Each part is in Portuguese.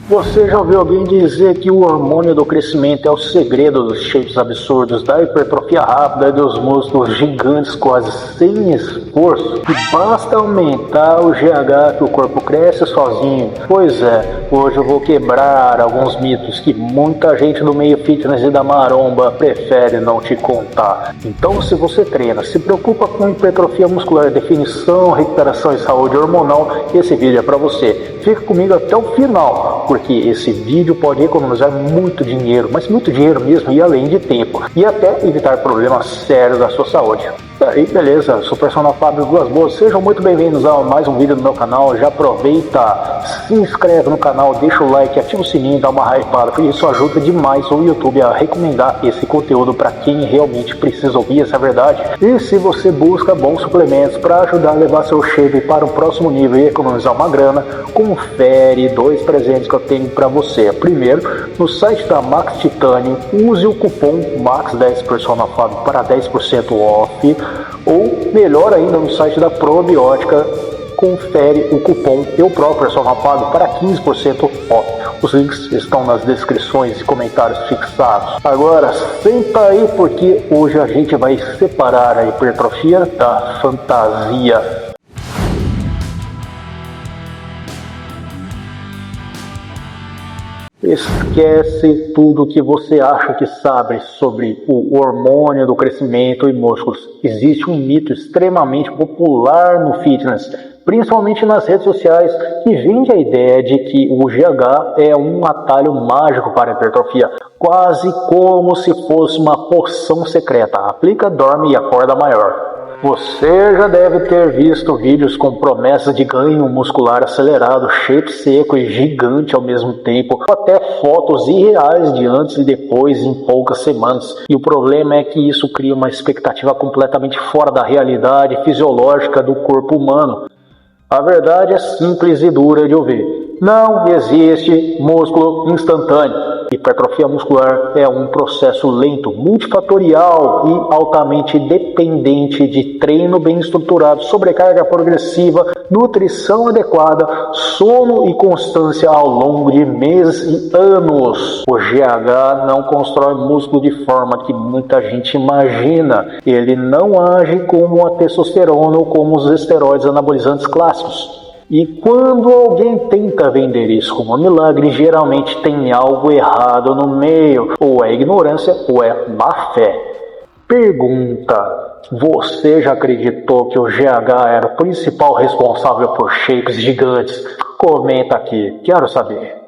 Você já ouviu alguém dizer que o hormônio do crescimento é o segredo dos shapes absurdos, da hipertrofia rápida e dos músculos gigantes quase sem esforço? E basta aumentar o GH que o corpo cresce sozinho? Pois é, hoje eu vou quebrar alguns mitos que muita gente do meio fitness e da maromba prefere não te contar. Então, se você treina, se preocupa com hipertrofia muscular, definição, recuperação e saúde hormonal, esse vídeo é para você. Fica comigo até o final, porque esse vídeo pode economizar muito dinheiro, mas muito dinheiro mesmo, e além de tempo, e até evitar problemas sérios da sua saúde. Aí, beleza, sou o personal Fábio Duas Boas, sejam muito bem-vindos a mais um vídeo do meu canal. Já aproveita, se inscreve no canal, deixa o like, ativa o sininho, dá uma hypada, porque isso ajuda demais o YouTube a recomendar esse conteúdo para quem realmente precisa ouvir essa verdade. E se você busca bons suplementos para ajudar a levar seu shape para o próximo nível e economizar uma grana, confere dois presentes que eu tenho para você. Primeiro, no site da Max Titanium, use o cupom MAX10 Personal Fábio para 10% off. Ou melhor ainda, no site da Probiótica, confere o cupom Eu Próprio Personal Fábio para 15% off. Os links estão nas descrições e comentários fixados. Agora senta aí, porque hoje a gente vai separar a hipertrofia da fantasia. Esquece tudo que você acha que sabe sobre o hormônio do crescimento e músculos. Existe um mito extremamente popular no fitness, principalmente nas redes sociais, que vende a ideia de que o GH é um atalho mágico para a hipertrofia, quase como se fosse uma poção secreta. Aplica, dorme e acorda maior. Você já deve ter visto vídeos com promessas de ganho muscular acelerado, shape seco e gigante ao mesmo tempo, ou até fotos irreais de antes e depois em poucas semanas. E o problema é que isso cria uma expectativa completamente fora da realidade fisiológica do corpo humano. A verdade é simples e dura de ouvir. Não existe músculo instantâneo. Hipertrofia muscular é um processo lento, multifatorial e altamente dependente de treino bem estruturado, sobrecarga progressiva, nutrição adequada, sono e constância ao longo de meses e anos. O GH não constrói músculo de forma que muita gente imagina. Ele não age como a testosterona ou como os esteroides anabolizantes clássicos. E quando alguém tenta vender isso como um milagre, geralmente tem algo errado no meio, ou é ignorância ou é má fé. Pergunta: você já acreditou que o GH era o principal responsável por shapes gigantes? Comenta aqui, quero saber.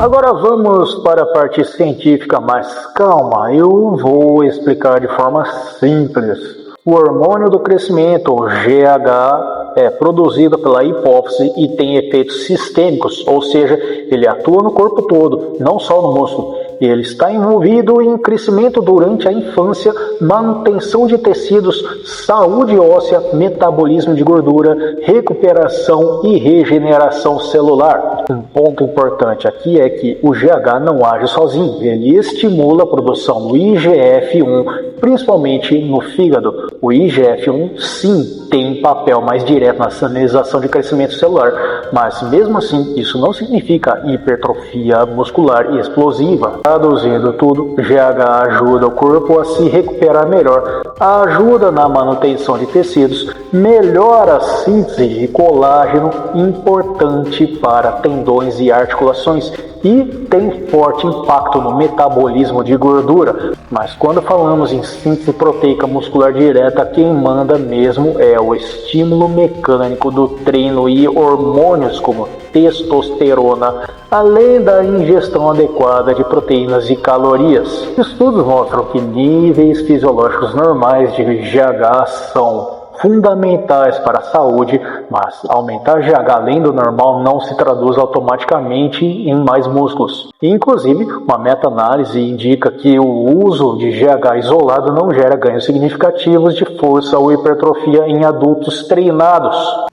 Agora vamos para a parte científica, mas calma, eu vou explicar de forma simples. O hormônio do crescimento, o GH, é produzido pela hipófise e tem efeitos sistêmicos, ou seja, ele atua no corpo todo, não só no músculo. Ele está envolvido em crescimento durante a infância, manutenção de tecidos, saúde óssea, metabolismo de gordura, recuperação e regeneração celular. Um ponto importante aqui é que o GH não age sozinho, ele estimula a produção do IGF-1, principalmente no fígado. O IGF-1, sim, tem papel mais direto na sinalização de crescimento celular, mas mesmo assim, isso não significa hipertrofia muscular e explosiva. Traduzindo tudo, GH ajuda o corpo a se recuperar melhor, ajuda na manutenção de tecidos, melhora a síntese de colágeno, importante para tendões e articulações, e tem forte impacto no metabolismo de gordura. Mas quando falamos em síntese proteica muscular direta, quem manda mesmo é o estímulo mecânico do treino e hormônios como testosterona, além da ingestão adequada de proteínas e calorias. Estudos mostram que níveis fisiológicos normais de GH são fundamentais para a saúde, mas aumentar GH além do normal não se traduz automaticamente em mais músculos. Inclusive, uma meta-análise indica que o uso de GH isolado não gera ganhos significativos de força ou hipertrofia em adultos treinados.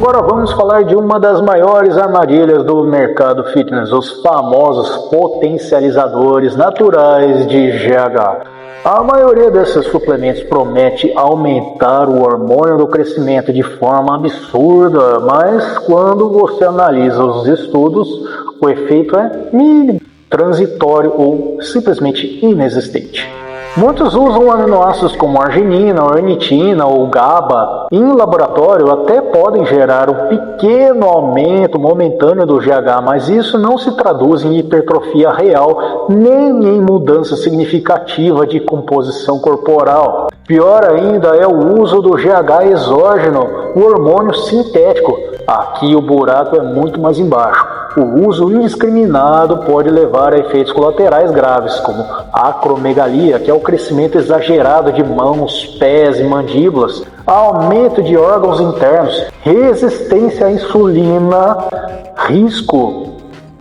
Agora vamos falar de uma das maiores armadilhas do mercado fitness, os famosos potencializadores naturais de GH. A maioria desses suplementos promete aumentar o hormônio do crescimento de forma absurda, mas quando você analisa os estudos, o efeito é mínimo, transitório ou simplesmente inexistente. Muitos usam aminoácidos como arginina, ornitina ou GABA. Em laboratório até podem gerar um pequeno aumento momentâneo do GH, mas isso não se traduz em hipertrofia real, nem em mudança significativa de composição corporal. Pior ainda é o uso do GH exógeno, o hormônio sintético. Aqui o buraco é muito mais embaixo. O uso indiscriminado pode levar a efeitos colaterais graves, como acromegalia, que é o crescimento exagerado de mãos, pés e mandíbulas, aumento de órgãos internos, resistência à insulina, risco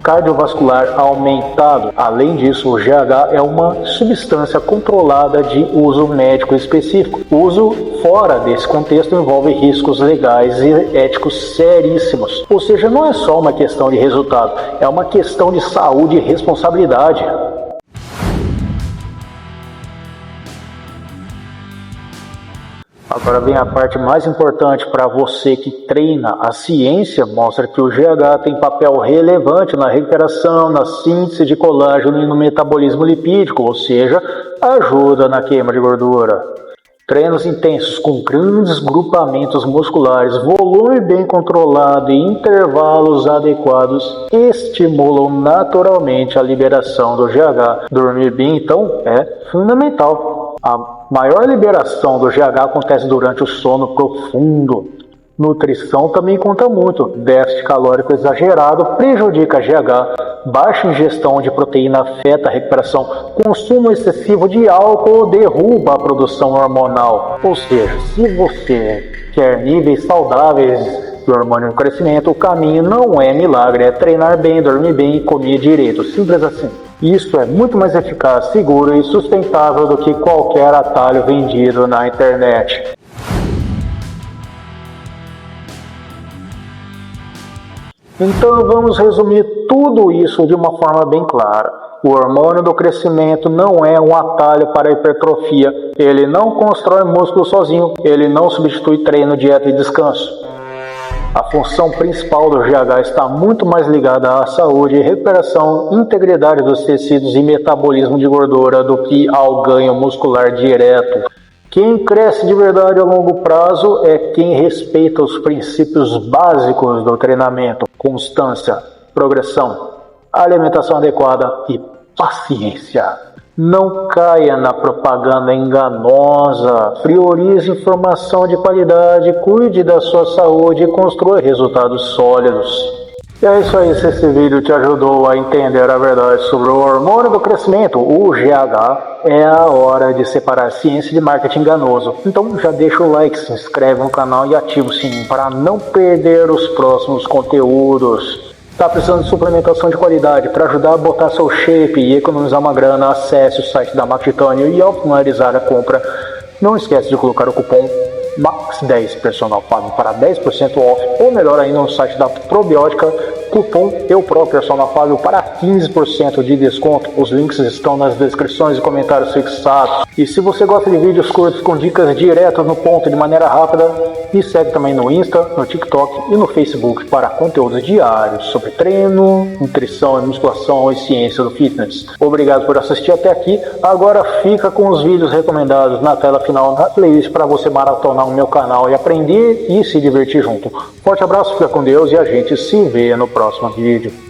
cardiovascular aumentado. Além disso, o GH é uma substância controlada de uso médico específico. O uso fora desse contexto envolve riscos legais e éticos seríssimos. Ou seja, não é só uma questão de resultado, é uma questão de saúde e responsabilidade. Agora vem a parte mais importante para você que treina. A ciência mostra que o GH tem papel relevante na recuperação, na síntese de colágeno e no metabolismo lipídico, ou seja, ajuda na queima de gordura. Treinos intensos com grandes grupamentos musculares, volume bem controlado e intervalos adequados estimulam naturalmente a liberação do GH. Dormir bem, então, é fundamental. A maior liberação do GH acontece durante o sono profundo. Nutrição também conta muito. Déficit calórico exagerado prejudica GH. Baixa ingestão de proteína afeta a recuperação. Consumo excessivo de álcool derruba a produção hormonal. Ou seja, se você quer níveis saudáveis de hormônio no crescimento, o caminho não é milagre, é treinar bem, dormir bem e comer direito. Simples assim. Isso é muito mais eficaz, seguro e sustentável do que qualquer atalho vendido na internet. Então vamos resumir tudo isso de uma forma bem clara. O hormônio do crescimento não é um atalho para a hipertrofia. Ele não constrói músculo sozinho, ele não substitui treino, dieta e descanso. A função principal do GH está muito mais ligada à saúde, recuperação, integridade dos tecidos e metabolismo de gordura do que ao ganho muscular direto. Quem cresce de verdade a longo prazo é quem respeita os princípios básicos do treinamento: constância, progressão, alimentação adequada e paciência. Não caia na propaganda enganosa, priorize informação de qualidade, cuide da sua saúde e construa resultados sólidos. E é isso aí, se esse vídeo te ajudou a entender a verdade sobre o hormônio do crescimento, o GH, é a hora de separar ciência de marketing enganoso. Então já deixa o like, se inscreve no canal e ativa o sininho para não perder os próximos conteúdos. Está precisando de suplementação de qualidade para ajudar a botar seu shape e economizar uma grana? Acesse o site da Max Titânio e ao finalizar a compra, não esquece de colocar o cupom MAX10 Personal Fábio para 10% off, ou melhor ainda no site da Probiótica, cupom EUPRO Personal Fábio para 15% de desconto. Os links estão nas descrições e comentários fixados. E se você gosta de vídeos curtos com dicas diretas no ponto de maneira rápida, me segue também no Insta, no TikTok e no Facebook para conteúdos diários sobre treino, nutrição e musculação e ciência do fitness. Obrigado por assistir até aqui. Agora fica com os vídeos recomendados na tela final da playlist para você maratonar o meu canal e aprender e se divertir junto. Forte abraço, fica com Deus e a gente se vê no próximo vídeo.